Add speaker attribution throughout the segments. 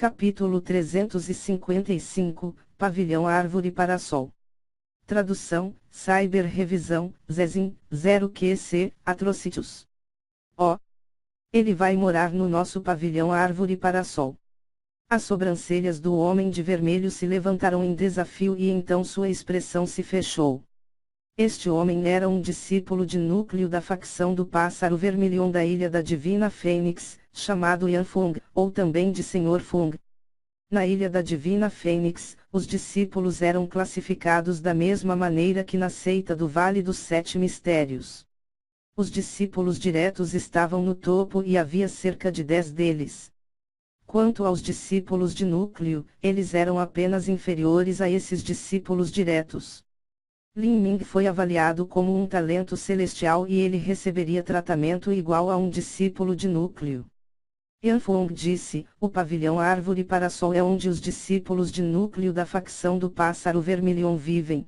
Speaker 1: Capítulo 355, Pavilhão Árvore Parasol. Tradução, Cyber Revisão, Zezin, 0QC, Atrocitus. Ó! Ele vai morar no nosso pavilhão Árvore Parasol. As sobrancelhas do homem de vermelho se levantaram em desafio e então sua expressão se fechou. Este homem era um discípulo de núcleo da facção do Pássaro Vermilhão da Ilha da Divina Fênix, chamado Yan Fung, ou também de Senhor Fung. Na Ilha da Divina Fênix, os discípulos eram classificados da mesma maneira que na seita do Vale dos Sete Mistérios. Os discípulos diretos estavam no topo e havia cerca de 10 deles. Quanto aos discípulos de núcleo, eles eram apenas inferiores a esses discípulos diretos. Lin Ming foi avaliado como um talento celestial e ele receberia tratamento igual a um discípulo de núcleo. Yan Fong disse, o pavilhão Árvore Parasol é onde os discípulos de núcleo da facção do Pássaro Vermilhão vivem.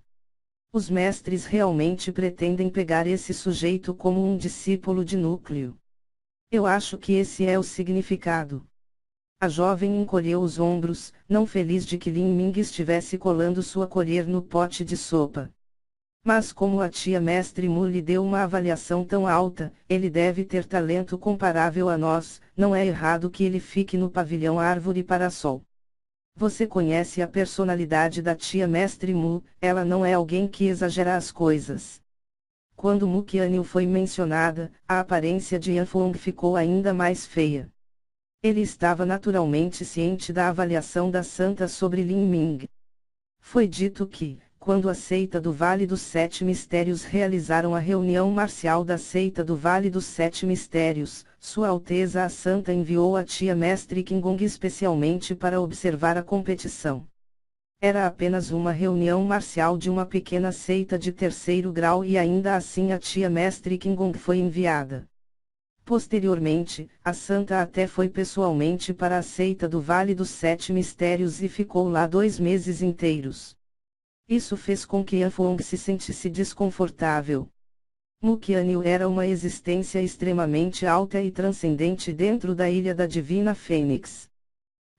Speaker 1: Os mestres realmente pretendem pegar esse sujeito como um discípulo de núcleo. Eu acho que esse é o significado. A jovem encolheu os ombros, não feliz de que Lin Ming estivesse colando sua colher no pote de sopa. Mas como a tia mestre Mu lhe deu uma avaliação tão alta, ele deve ter talento comparável a nós, não é errado que ele fique no pavilhão Árvore Parasol. Você conhece a personalidade da tia mestre Mu, ela não é alguém que exagera as coisas. Quando Mu Qianyu foi mencionada, a aparência de Yan Fong ficou ainda mais feia. Ele estava naturalmente ciente da avaliação da santa sobre Lin Ming. Foi dito que, quando a seita do Vale dos Sete Mistérios realizaram a reunião marcial da seita do Vale dos Sete Mistérios, Sua Alteza a Santa enviou a tia mestre Qinggong especialmente para observar a competição. Era apenas uma reunião marcial de uma pequena seita de terceiro grau e ainda assim a tia mestre Qinggong foi enviada. Posteriormente, a Santa até foi pessoalmente para a seita do Vale dos Sete Mistérios e ficou lá 2 meses inteiros. Isso fez com que Yan Fong se sentisse desconfortável. Mu Qianyu era uma existência extremamente alta e transcendente dentro da Ilha da Divina Fênix.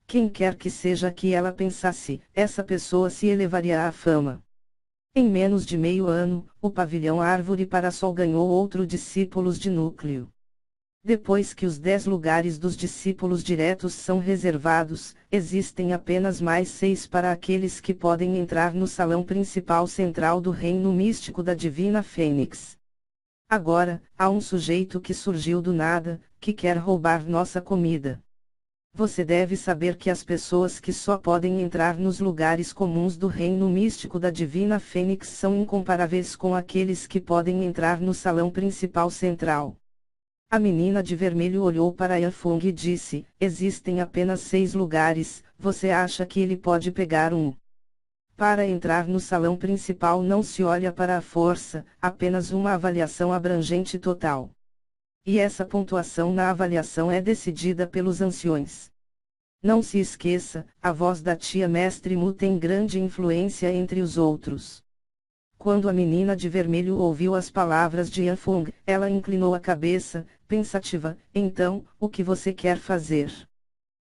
Speaker 1: Quem quer que seja que ela pensasse, essa pessoa se elevaria à fama. Em menos de meio ano, o pavilhão Árvore Parasol ganhou outro discípulos de núcleo. Depois que os 10 lugares dos discípulos diretos são reservados, existem apenas mais 6 para aqueles que podem entrar no salão principal central do reino místico da Divina Fênix. Agora, há um sujeito que surgiu do nada, que quer roubar nossa comida. Você deve saber que as pessoas que só podem entrar nos lugares comuns do reino místico da Divina Fênix são incomparáveis com aqueles que podem entrar no salão principal central. A menina de vermelho olhou para Yan Fong e disse, existem apenas 6 lugares, você acha que ele pode pegar um? Para entrar no salão principal não se olha para a força, apenas uma avaliação abrangente total. E essa pontuação na avaliação é decidida pelos anciões. Não se esqueça, a voz da tia mestre Mu tem grande influência entre os outros. Quando a menina de vermelho ouviu as palavras de Yan Fong, ela inclinou a cabeça, pensativa, então, o que você quer fazer?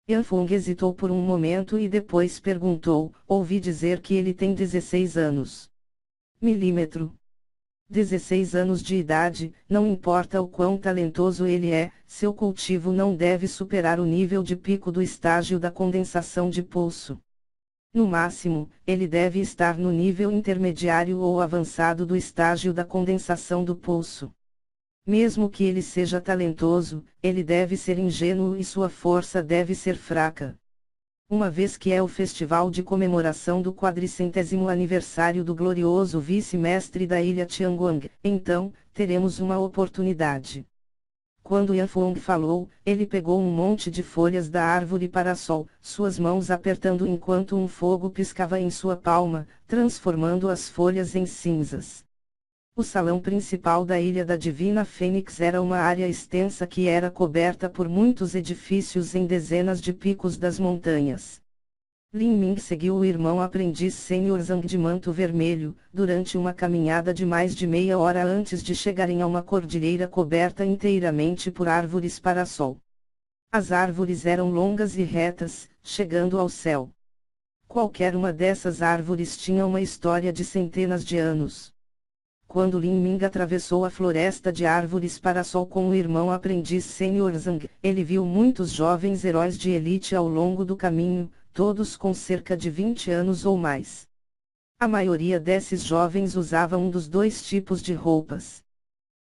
Speaker 1: Yan Fong hesitou por um momento e depois perguntou, ouvi dizer que ele tem 16 anos. Milímetro. 16 anos de idade, não importa o quão talentoso ele é, seu cultivo não deve superar o nível de pico do estágio da condensação de pulso. No máximo, ele deve estar no nível intermediário ou avançado do estágio da condensação do pulso. Mesmo que ele seja talentoso, ele deve ser ingênuo e sua força deve ser fraca. Uma vez que é o festival de comemoração do 400º aniversário do glorioso vice-mestre da ilha Tianguang, então, teremos uma oportunidade. Quando Yan Fong falou, ele pegou um monte de folhas da árvore parasol, suas mãos apertando enquanto um fogo piscava em sua palma, transformando as folhas em cinzas. O salão principal da Ilha da Divina Fênix era uma área extensa que era coberta por muitos edifícios em dezenas de picos das montanhas. Lin Ming seguiu o irmão aprendiz sênior Zhang de manto vermelho, durante uma caminhada de mais de meia hora antes de chegarem a uma cordilheira coberta inteiramente por árvores parasol. As árvores eram longas e retas, chegando ao céu. Qualquer uma dessas árvores tinha uma história de centenas de anos. Quando Lin Ming atravessou a floresta de árvores para Sol com o irmão aprendiz Sr. Zhang, ele viu muitos jovens heróis de elite ao longo do caminho, todos com cerca de 20 anos ou mais. A maioria desses jovens usava um dos dois tipos de roupas.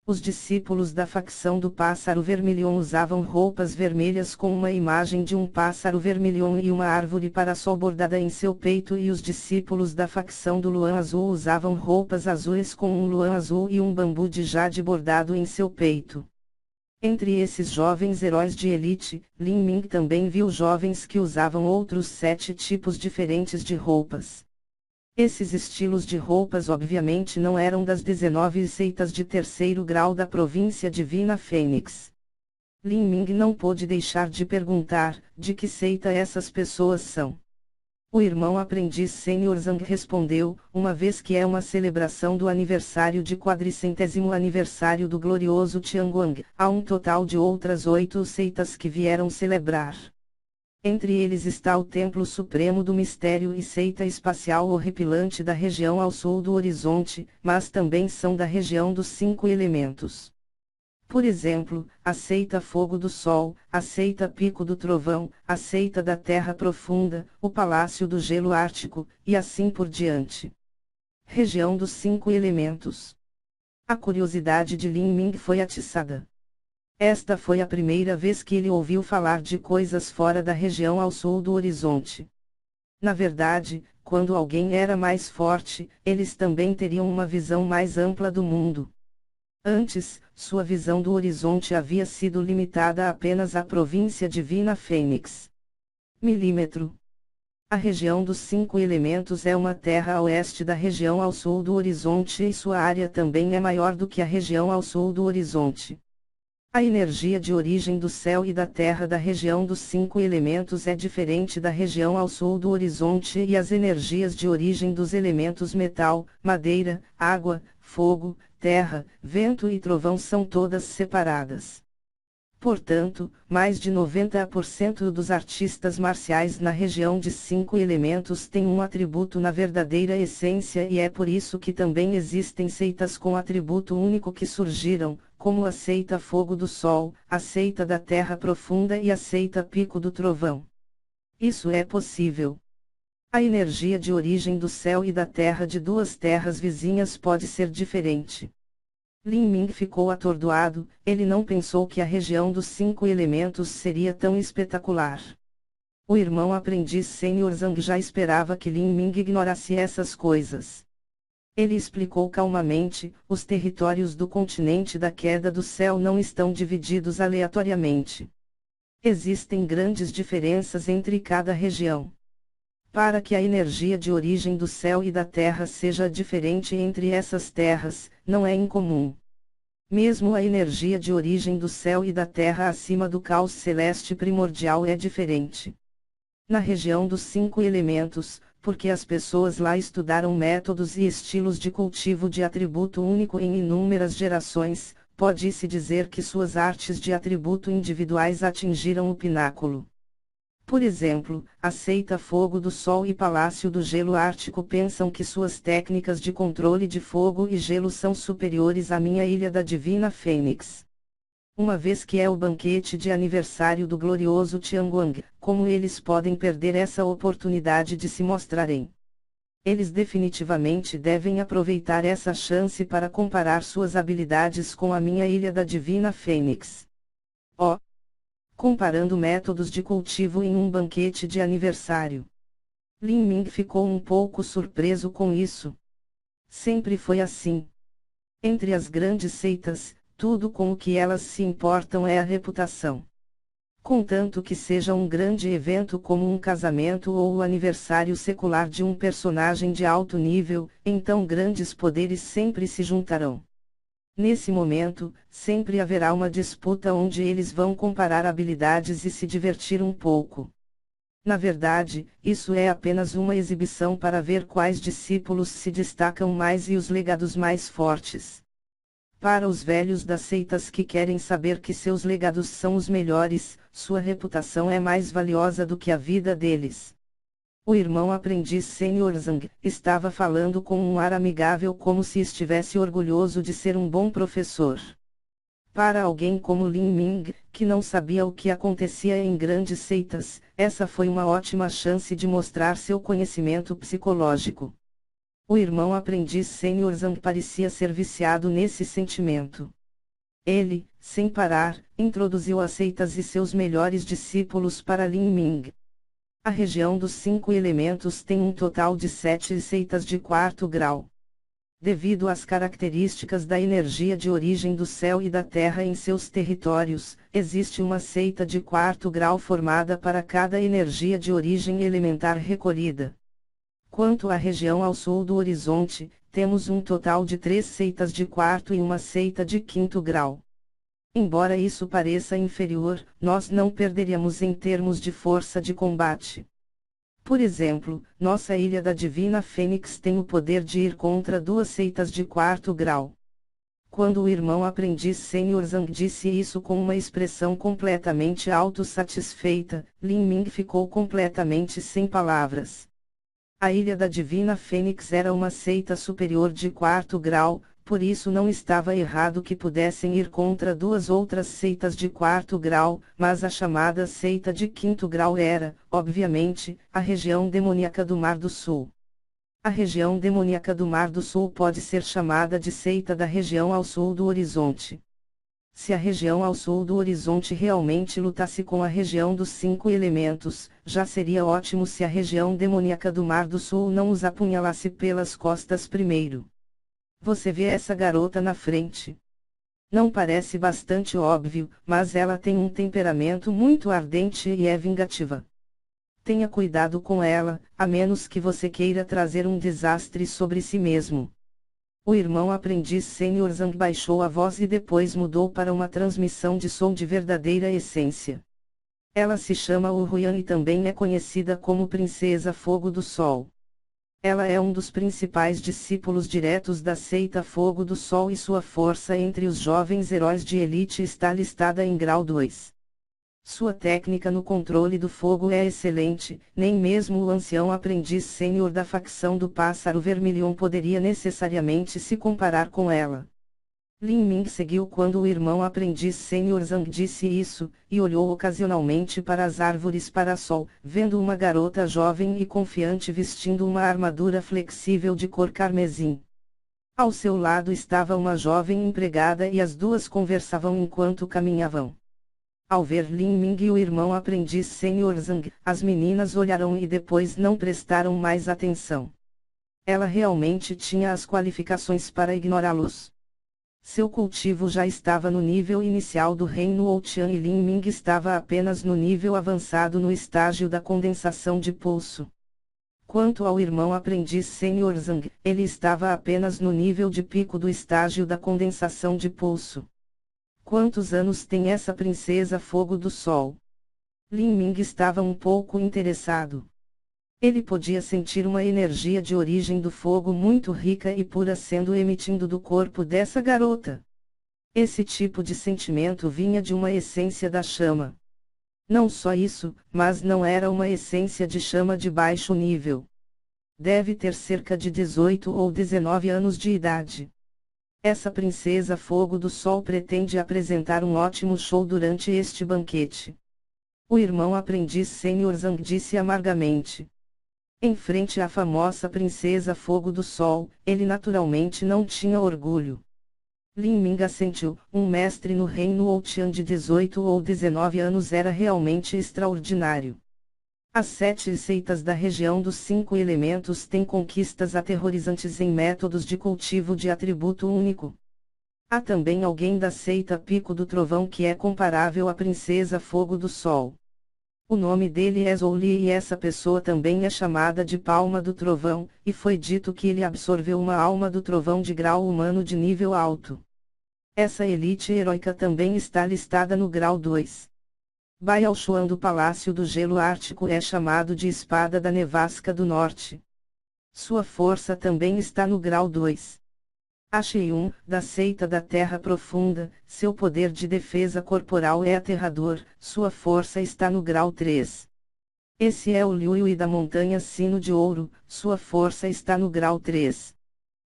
Speaker 1: Os discípulos da facção do Pássaro Vermilhão usavam roupas vermelhas com uma imagem de um pássaro vermelhão e uma árvore para-sol bordada em seu peito, e os discípulos da facção do Luan Azul usavam roupas azuis com um luan azul e um bambu de jade bordado em seu peito. Entre esses jovens heróis de elite, Lin Ming também viu jovens que usavam outros 7 tipos diferentes de roupas. Esses estilos de roupas obviamente não eram das 19 seitas de terceiro grau da província Divina Fênix. Lin Ming não pôde deixar de perguntar, de que seita essas pessoas são. O irmão aprendiz Sr. Zhang respondeu, uma vez que é uma celebração do aniversário de 400º aniversário do glorioso Tianguang, há um total de outras 8 seitas que vieram celebrar. Entre eles está o Templo Supremo do Mistério e seita espacial horripilante da região ao sul do horizonte, mas também são da região dos 5 elementos. Por exemplo, a seita Fogo do Sol, a seita Pico do Trovão, a seita da Terra Profunda, o Palácio do Gelo Ártico, e assim por diante. Região dos 5 elementos. A curiosidade de Lin Ming foi atiçada. Esta foi a primeira vez que ele ouviu falar de coisas fora da região ao sul do horizonte. Na verdade, quando alguém era mais forte, eles também teriam uma visão mais ampla do mundo. Antes, sua visão do horizonte havia sido limitada apenas à província Divina Fênix. Milímetro. A região dos 5 elementos é uma terra a oeste da região ao sul do horizonte e sua área também é maior do que a região ao sul do horizonte. A energia de origem do céu e da terra da região dos 5 elementos é diferente da região ao sul do horizonte, e as energias de origem dos elementos metal, madeira, água, fogo, terra, vento e trovão são todas separadas. Portanto, mais de 90% dos artistas marciais na região de 5 elementos têm um atributo na verdadeira essência, e é por isso que também existem seitas com atributo único que surgiram, como a seita Fogo do Sol, a seita da Terra Profunda e a seita Pico do Trovão. Isso é possível. A energia de origem do céu e da terra de 2 terras vizinhas pode ser diferente. Lin Ming ficou atordoado, ele não pensou que a região dos 5 elementos seria tão espetacular. O irmão aprendiz Sr. Zhang já esperava que Lin Ming ignorasse essas coisas. Ele explicou calmamente, os territórios do continente da queda do céu não estão divididos aleatoriamente. Existem grandes diferenças entre cada região. Para que a energia de origem do céu e da terra seja diferente entre essas terras, não é incomum. Mesmo a energia de origem do céu e da terra acima do caos celeste primordial é diferente. Na região dos 5 elementos, porque as pessoas lá estudaram métodos e estilos de cultivo de atributo único em inúmeras gerações, pode-se dizer que suas artes de atributo individuais atingiram o pináculo. Por exemplo, a seita Fogo do Sol e Palácio do Gelo Ártico pensam que suas técnicas de controle de fogo e gelo são superiores à minha Ilha da Divina Fênix. Uma vez que é o banquete de aniversário do glorioso Tianguang, como eles podem perder essa oportunidade de se mostrarem? Eles definitivamente devem aproveitar essa chance para comparar suas habilidades com a minha Ilha da Divina Fênix. Oh! Comparando métodos de cultivo em um banquete de aniversário. Lin Ming ficou um pouco surpreso com isso. Sempre foi assim. Entre as grandes seitas, tudo com o que elas se importam é a reputação. Contanto que seja um grande evento como um casamento ou o aniversário secular de um personagem de alto nível, então grandes poderes sempre se juntarão. Nesse momento, sempre haverá uma disputa onde eles vão comparar habilidades e se divertir um pouco. Na verdade, isso é apenas uma exibição para ver quais discípulos se destacam mais e os legados mais fortes. Para os velhos das seitas que querem saber que seus legados são os melhores, sua reputação é mais valiosa do que a vida deles. O irmão aprendiz Sr. Zhang estava falando com um ar amigável como se estivesse orgulhoso de ser um bom professor. Para alguém como Lin Ming, que não sabia o que acontecia em grandes seitas, essa foi uma ótima chance de mostrar seu conhecimento psicológico. O irmão aprendiz Sr. Zhang parecia ser viciado nesse sentimento. Ele, sem parar, introduziu as seitas e seus melhores discípulos para Lin Ming. A região dos 5 elementos tem um total de 7 seitas de 4º grau. Devido às características da energia de origem do céu e da terra em seus territórios, existe uma seita de 4º grau formada para cada energia de origem elementar recolhida. Quanto à região ao sul do horizonte, temos um total de 3 seitas de 4º e uma seita de 5º grau. Embora isso pareça inferior, nós não perderíamos em termos de força de combate. Por exemplo, nossa Ilha da Divina Fênix tem o poder de ir contra 2 seitas de 4º grau. Quando o irmão aprendiz Sr. Zhang disse isso com uma expressão completamente autossatisfeita, Lin Ming ficou completamente sem palavras. A Ilha da Divina Fênix era uma seita superior de 4º grau, por isso não estava errado que pudessem ir contra 2 outras seitas de 4º grau, mas a chamada seita de 5º grau era, obviamente, a região demoníaca do Mar do Sul. A região demoníaca do Mar do Sul pode ser chamada de seita da região ao sul do horizonte. Se a região ao sul do horizonte realmente lutasse com a região dos 5 elementos, já seria ótimo se a região demoníaca do Mar do Sul não os apunhalasse pelas costas primeiro. Você vê essa garota na frente. Não parece bastante óbvio, mas ela tem um temperamento muito ardente e é vingativa. Tenha cuidado com ela, a menos que você queira trazer um desastre sobre si mesmo. O irmão aprendiz Sr. Zhang baixou a voz e depois mudou para uma transmissão de som de verdadeira essência. Ela se chama Wu Huyan e também é conhecida como Princesa Fogo do Sol. Ela é um dos principais discípulos diretos da seita Fogo do Sol e sua força entre os jovens heróis de elite está listada em grau 2. Sua técnica no controle do fogo é excelente, nem mesmo o ancião aprendiz sênior da facção do Pássaro Vermilhão poderia necessariamente se comparar com ela. Lin Ming seguiu quando o irmão aprendiz sênior Zhang disse isso, e olhou ocasionalmente para as árvores para-sol, vendo uma garota jovem e confiante vestindo uma armadura flexível de cor carmesim. Ao seu lado estava uma jovem empregada e as duas conversavam enquanto caminhavam. Ao ver Lin Ming e o irmão aprendiz sênior Zhang, as meninas olharam e depois não prestaram mais atenção. Ela realmente tinha as qualificações para ignorá-los. Seu cultivo já estava no nível inicial do reino Outian e Lin Ming estava apenas no nível avançado no estágio da condensação de pulso. Quanto ao irmão aprendiz sênior Zhang, ele estava apenas no nível de pico do estágio da condensação de pulso. Quantos anos tem essa princesa Fogo do Sol? Lin Ming estava um pouco interessado. Ele podia sentir uma energia de origem do fogo muito rica e pura sendo emitindo do corpo dessa garota. Esse tipo de sentimento vinha de uma essência da chama. Não só isso, mas não era uma essência de chama de baixo nível. Deve ter cerca de 18 ou 19 anos de idade. Essa princesa Fogo do Sol pretende apresentar um ótimo show durante este banquete. O irmão aprendiz sênior Zhang disse amargamente. Em frente à famosa princesa Fogo do Sol, ele naturalmente não tinha orgulho. Lin Ming assentiu, um mestre no reino Outian de 18 ou 19 anos era realmente extraordinário. As 7 seitas da região dos 5 elementos têm conquistas aterrorizantes em métodos de cultivo de atributo único. Há também alguém da seita Pico do Trovão que é comparável à princesa Fogo do Sol. O nome dele é Zhou-Li e essa pessoa também é chamada de Palma do Trovão, e foi dito que ele absorveu uma alma do trovão de grau humano de nível alto. Essa elite heróica também está listada no grau 2. Baiao Xuan do Palácio do Gelo Ártico é chamado de Espada da Nevasca do Norte. Sua força também está no grau 2. Achei da seita da Terra Profunda, seu poder de defesa corporal é aterrador, sua força está no grau 3. Esse é o Liu da montanha Sino de Ouro, sua força está no grau 3.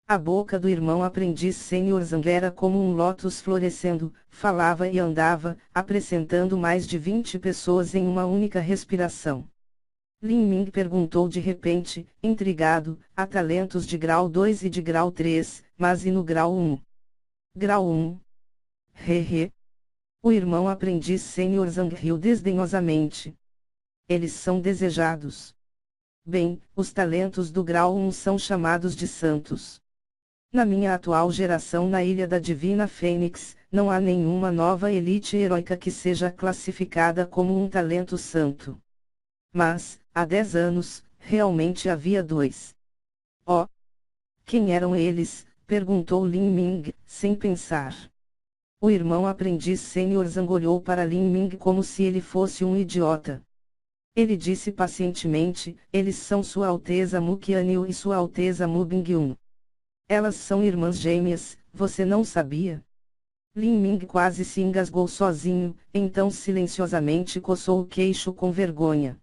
Speaker 1: A boca do irmão aprendiz sênior Zhang era como um lótus florescendo, falava e andava, acrescentando mais de 20 pessoas em uma única respiração. Lin Ming perguntou de repente, intrigado, há talentos de grau 2 e de grau 3, mas e no grau 1? Grau 1? Hehe. O irmão aprendiz sênior Zhang riu desdenhosamente. Eles são desejados. Bem, os talentos do grau 1 são chamados de santos. Na minha atual geração na Ilha da Divina Fênix, não há nenhuma nova elite heróica que seja classificada como um talento santo. Mas, há 10 anos, realmente havia 2. Oh! Quem eram eles? Perguntou Lin Ming, sem pensar. O irmão aprendiz sênior Zhang olhou para Lin Ming como se ele fosse um idiota. Ele disse pacientemente, eles são Sua Alteza Mu Qianyu e Sua Alteza Mu Bingyun. Elas são irmãs gêmeas, você não sabia? Lin Ming quase se engasgou sozinho, então silenciosamente coçou o queixo com vergonha.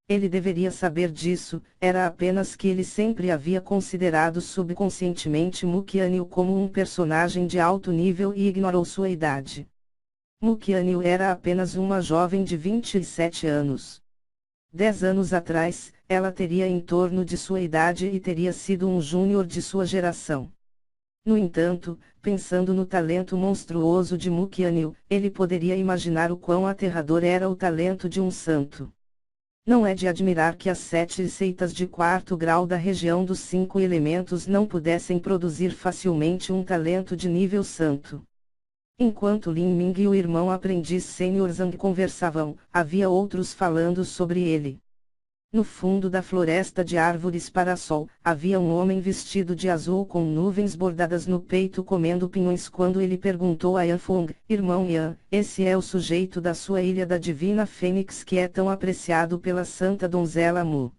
Speaker 1: Ele deveria saber disso, era apenas que ele sempre havia considerado subconscientemente Mu Qianyu como um personagem de alto nível e ignorou sua idade. Mu Qianyu era apenas uma jovem de 27 anos. 10 anos atrás, ela teria em torno de sua idade e teria sido um júnior de sua geração. No entanto, pensando no talento monstruoso de Mu Qianyu, ele poderia imaginar o quão aterrador era o talento de um santo. Não é de admirar que as 7 seitas de 4º grau da região dos 5 elementos não pudessem produzir facilmente um talento de nível santo. Enquanto Lin Ming e o irmão aprendiz sênior Zhang conversavam, havia outros falando sobre ele. No fundo da floresta de árvores para-sol, havia um homem vestido de azul com nuvens bordadas no peito comendo pinhões quando ele perguntou a Yanfeng, irmão Yan, esse é o sujeito da sua ilha da Divina Fênix que é tão apreciado pela Santa Donzela Mu.